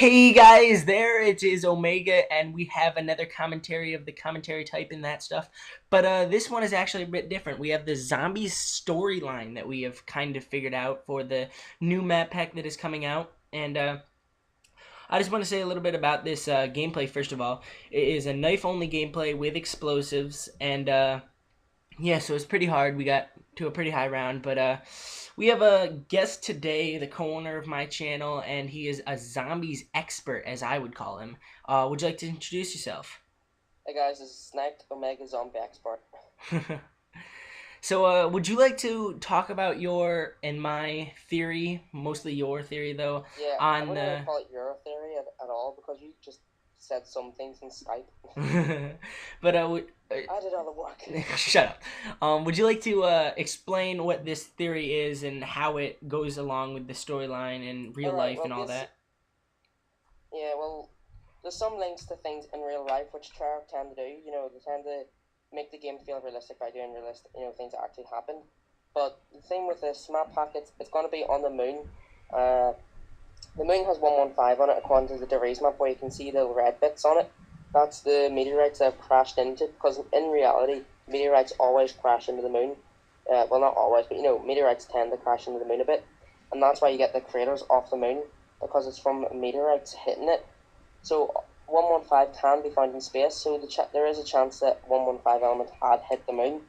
Hey guys, there it is Omega, and we have another commentary of the commentary type and that stuff. But this one is actually a bit different. We have the zombies storyline that we have kind of figured out for the new map pack that is coming out. And I just want to say a little bit about this gameplay first of all. It is a knife only gameplay with explosives, and yeah, so it's pretty hard. We got to a pretty high round, but we have a guest today, the co-owner of my channel, and he is a zombies expert, as I would call him. Would you like to introduce yourself? Hey guys, this is Sniped Omega Zombie Expert. So, would you like to talk about your and my theory, mostly your theory though, Yeah, I on wouldn't really the call it your theory at all because you just said some things in Skype. but I did all the work. shut up. Would you like to explain what this theory is and how it goes along with the storyline and real Alright, life well, and all that? yeah, well, there's some links to things in real life which Treyarch tend to do. They tend to make the game feel realistic by doing realistic, things that actually happen. But the thing with this map pack, it's going to be on the moon. Uh, The moon has 115 on it according to the Degrees map where you can see the red bits on it. That's the meteorites that have crashed into it, because in reality, meteorites always crash into the moon. Well, not always, but meteorites tend to crash into the moon a bit. And that's why you get the craters off the moon, because it's from meteorites hitting it. So 115 can be found in space, so there is a chance that 115 element had hit the moon.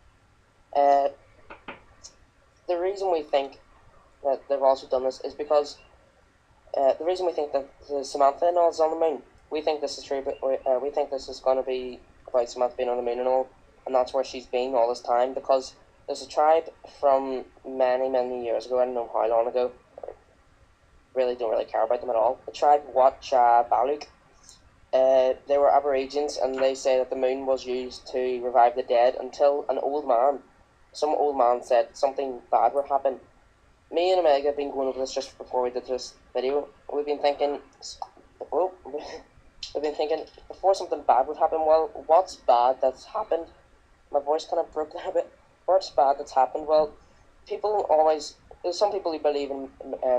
Uh, the reason we think that they've also done this is because the reason we think that the Samantha and all is on the moon, we think this is true, but we think this is going to be about Samantha being on the moon and all, and that's where she's been all this time, because there's a tribe from many, many years ago, I don't know how long ago, really don't really care about them at all, the tribe Watcha Baluk. They were Aborigines, and they say that the moon was used to revive the dead until some old man said something bad would happen. Me and Omega have been going over this just before we did this video. We've been thinking, oh, we've been thinking before something bad would happen. Well, what's bad that's happened? My voice kind of broke there a bit. What's bad that's happened? Well, people always. There's some people who believe in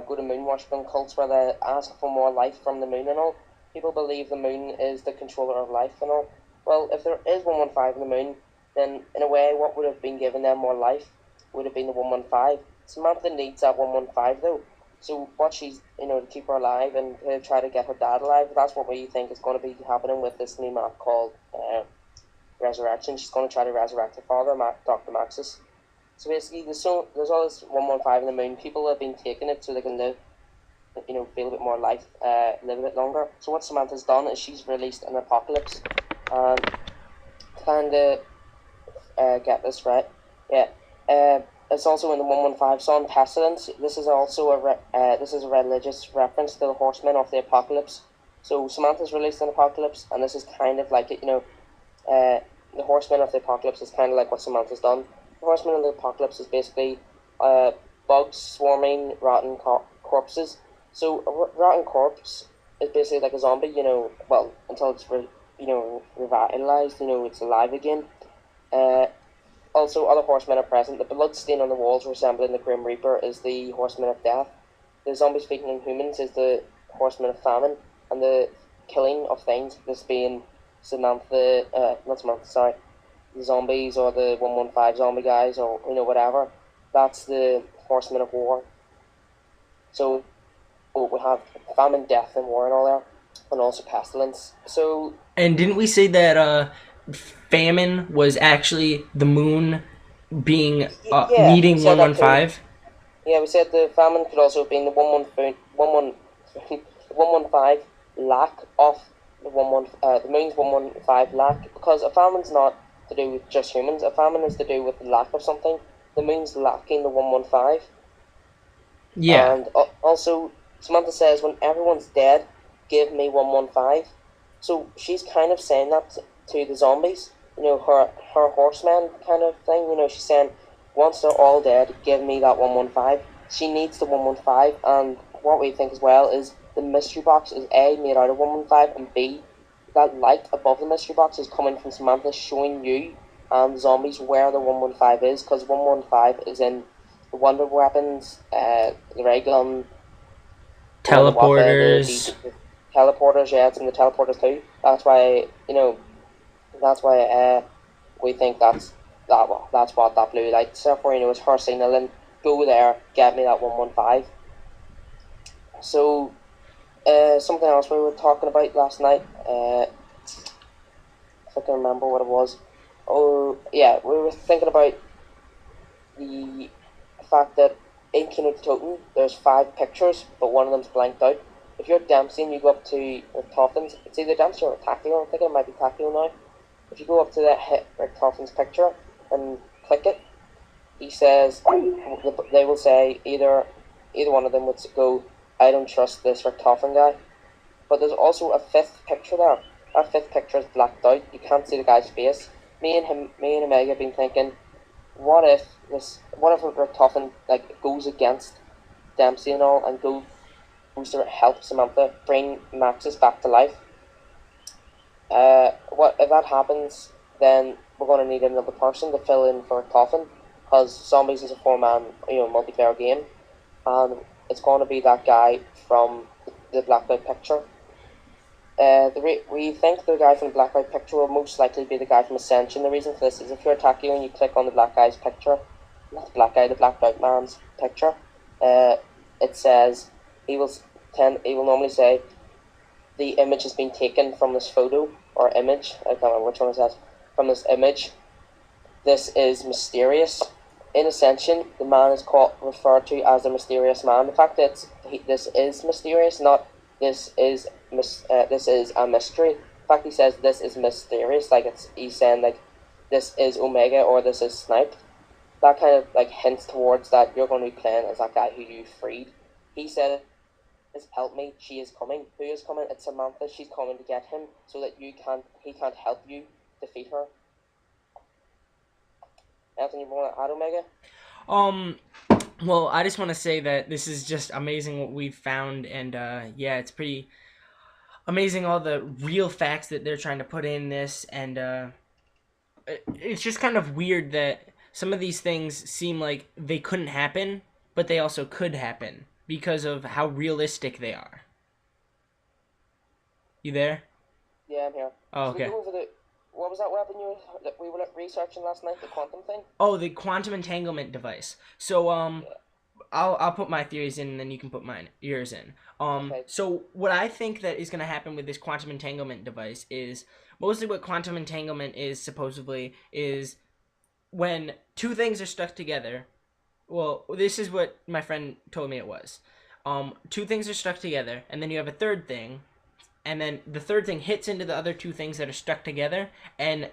go to moon worshipping cults where they ask for more life from the moon and all. People believe the moon is the controller of life and all. Well, if there is 115 in the moon, then in a way, what would have been giving them more life would have been the 115. Samantha needs that 115 though. So what she's, to keep her alive and to try to get her dad alive, that's what we think is going to be happening with this new map called Resurrection. She's going to try to resurrect her father, Dr. Maxis. So basically, there's all this 115 in the moon. People have been taking it so they can live, feel a bit more life, live a bit longer. So what Samantha's done is she's released an apocalypse. And kind of get this right, yeah. It's also in the 115 song Pestilence. This is also this is a religious reference to the Horsemen of the Apocalypse. So Samantha's released an apocalypse, and this is kind of like it. The Horsemen of the Apocalypse is kind of like what Samantha's done. The Horsemen of the Apocalypse is basically bugs swarming rotten corpses. So a rotten corpse is basically like a zombie. Well, until it's revitalized. It's alive again. Uh, Also, other horsemen are present. The blood stain on the walls resembling the Grim Reaper is the Horseman of Death. The zombies feeding humans is the Horseman of Famine. And the killing of things, this being not Samantha, sorry, the zombies or the 115 zombie guys or, whatever, that's the Horseman of War. So, we have famine, death, and war and all there, and also pestilence. So, And didn't we say that famine was actually the moon being yeah, we needing said that too. 115? Yeah, we said the famine could also have been the 115 lack of the moon's 115 lack, because a famine's not to do with just humans. A famine is to do with the lack of something. The moon's lacking the 115, Yeah. and also Samantha says when everyone's dead, give me 115. So she's kind of saying that to the zombies. Her horseman kind of thing. She's saying once they're all dead, give me that 115. She needs the 115, and what we think as well is the mystery box is A, made out of 115, and B, that light above the mystery box is coming from Samantha showing you and the zombies where the 115 is, because 115 is in the wonder weapons, the ray gun, the waffle, the Teleporters. DJ, teleporters, yeah, it's in the teleporters too. That's why we think that's what that blue light is for. It's her signaling, go there, get me that 115. So something else we were talking about last night. If I can remember what it was. Oh yeah, we were thinking about the fact that in Keynote Totem there's 5 pictures, but one of them's blanked out. If you're Dempsey and you go up to Richtofan's, it's either Dempsey or Tactical. I'm thinking it might be Tactical now. If you go up to that hit Richtofan's picture and click it, he says they will say either one of them would go, I don't trust this Richthofen guy. But there's also a 5th picture there. That 5th picture is blacked out. You can't see the guy's face. Me and Omega have been thinking, what if Richtofen goes against Dempsey and all and goes to help Samantha bring Maxis back to life? What if that happens? Then we're going to need another person to fill in for Coffin, because Zombies is a 4-man, multiplayer game, and it's going to be that guy from the Black Light picture. We think the guy from the Black Light picture will most likely be the guy from Ascension. The reason for this is if you're attacking and you click on the black guy's picture, not the black guy, the Black Light man's picture, it says he will normally say the image has been taken from this photo or image. I can't remember which one it says. From this image, this is mysterious. In Ascension, the man is referred to as the mysterious man. The fact that this is mysterious, not this is a mystery. In fact, he says this is mysterious, he's saying this is Omega or this is Snipe. That kind of hints towards that you're going to be playing as that guy who you freed. He said, "Help me, she is coming." Who is coming? It's Samantha. She's coming to get him so that he can't help you defeat her. Anything you want to add, Omega? Um, well, I just want to say that this is just amazing what we've found, and yeah, it's pretty amazing all the real facts that they're trying to put in this, and it's just kind of weird that some of these things seem like they couldn't happen, but they also could happen because of how realistic they are. You there? Yeah, I'm here. Oh, Should we okay. go over what was that weapon that we were researching last night? The quantum thing. Oh, the quantum entanglement device. So, Yeah. I'll put my theories in, and then you can put yours in. Okay. So what I think that is going to happen with this quantum entanglement device is mostly what quantum entanglement is supposedly is when two things are stuck together. Well, this is what my friend told me it was. Two things are stuck together, and then you have a third thing, and then the third thing hits into the other two things that are stuck together and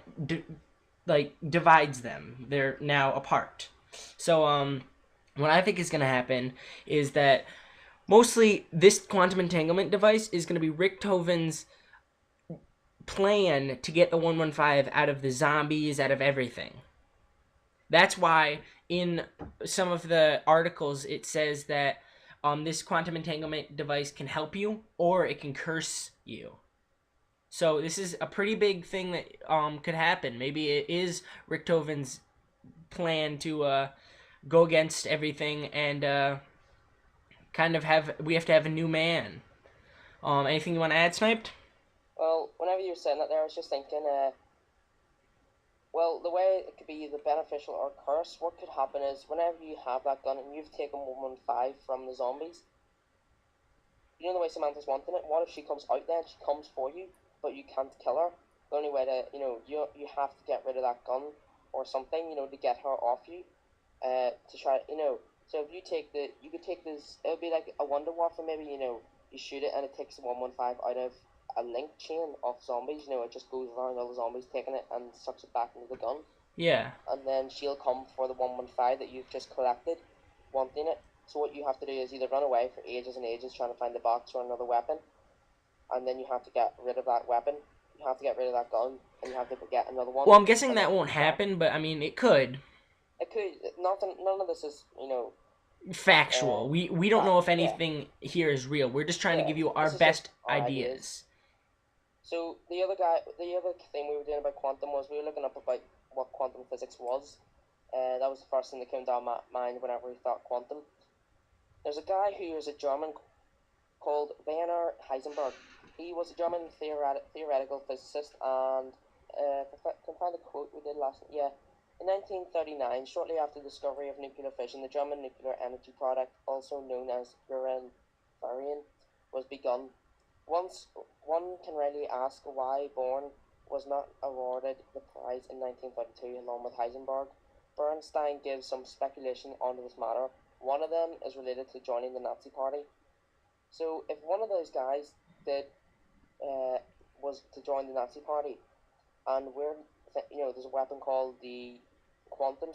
divides them. They're now apart. So what I think is going to happen is that mostly this quantum entanglement device is going to be Richthofen's plan to get the 115 out of the zombies, out of everything. That's why in some of the articles it says that this quantum entanglement device can help you or it can curse you. So this is a pretty big thing that could happen. Maybe it is Richthofen's plan to go against everything and kind of we have to have a new man. Anything you want to add, Sniped? Well, whenever you were saying that there, I was just thinking, well, the way it could be either beneficial or curse, what could happen is whenever you have that gun and you've taken 115 from the zombies, you know the way Samantha's wanting it? What if she comes out there and she comes for you, but you can't kill her? The only way to, you have to get rid of that gun or something, to get her off you, to try, so if you could take this, it would be like a Wonder Waffle, maybe, you shoot it and it takes the 115 out of a link chain of zombies, it just goes around all the zombies taking it and sucks it back into the gun. Yeah. And then she'll come for the 115 that you've just collected, wanting it. So what you have to do is either run away for ages and ages trying to find the box or another weapon, and then you have to get rid of that weapon, you have to get rid of that gun, and you have to get another one. Well, I'm guessing And then that won't happen, but I mean, it could. it could nothing. None of this is Factual. We don't know if yeah, anything here is real. We're just trying to yeah. give you our This is just best our ideas. ideas. So the other thing we were doing about quantum was we were looking up about what quantum physics was. That was the first thing that came down my mind whenever we thought quantum. There's a guy who is a German called Werner Heisenberg. He was a German theoretical physicist, and can find the quote we did last. Yeah, in 1939, shortly after the discovery of nuclear fission, the German nuclear energy product, also known as uranium, was begun. Once one can rightly ask why Born was not awarded the prize in 1932 along with Heisenberg. Bernstein gives some speculation on this matter. One of them is related to joining the Nazi Party. So if one of those guys did uh, was to join the Nazi Party, and there's a weapon called the quantum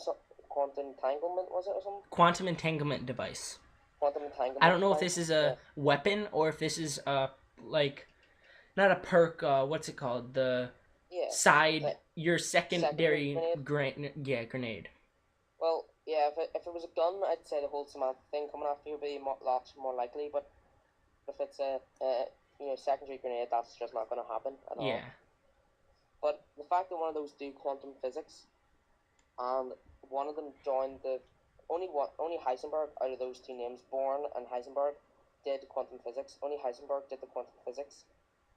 entanglement, was it, or something? Quantum entanglement device. Quantum I entanglement don't know if this device. is Yeah, a weapon or if this is like not a perk. What's it called? The yeah. side, The your secondary secondary grenade. grenade. Well, yeah. If it was a gun, I'd say the whole Samantha thing coming after you would be lots more likely. But if it's a secondary grenade, that's just not going to happen at all. Yeah. But the fact that one of those do quantum physics, and one of them joined the only Heisenberg out of those two names, Born and Heisenberg, did quantum physics. Only Heisenberg did the quantum physics,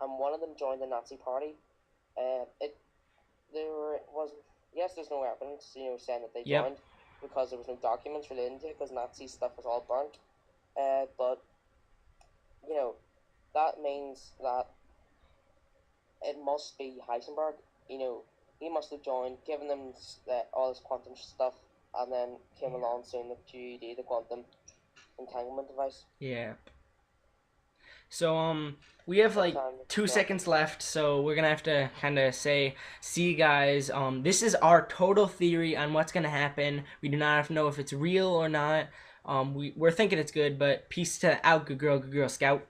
and one of them joined the Nazi Party. It there was yes, there's no evidence saying that they Yep. joined because there was no documents relating to it because Nazi stuff was all burnt. But you know that means that it must be Heisenberg. He must have joined, given them all this quantum stuff, and then came along saying the QED, the quantum entanglement device. Yeah. So we have What like time? 2 seconds left, so we're gonna have to kind of say, see you guys. This is our total theory on what's gonna happen. We do not have to know if it's real or not. We're thinking it's good, but peace to out, good girl, scout.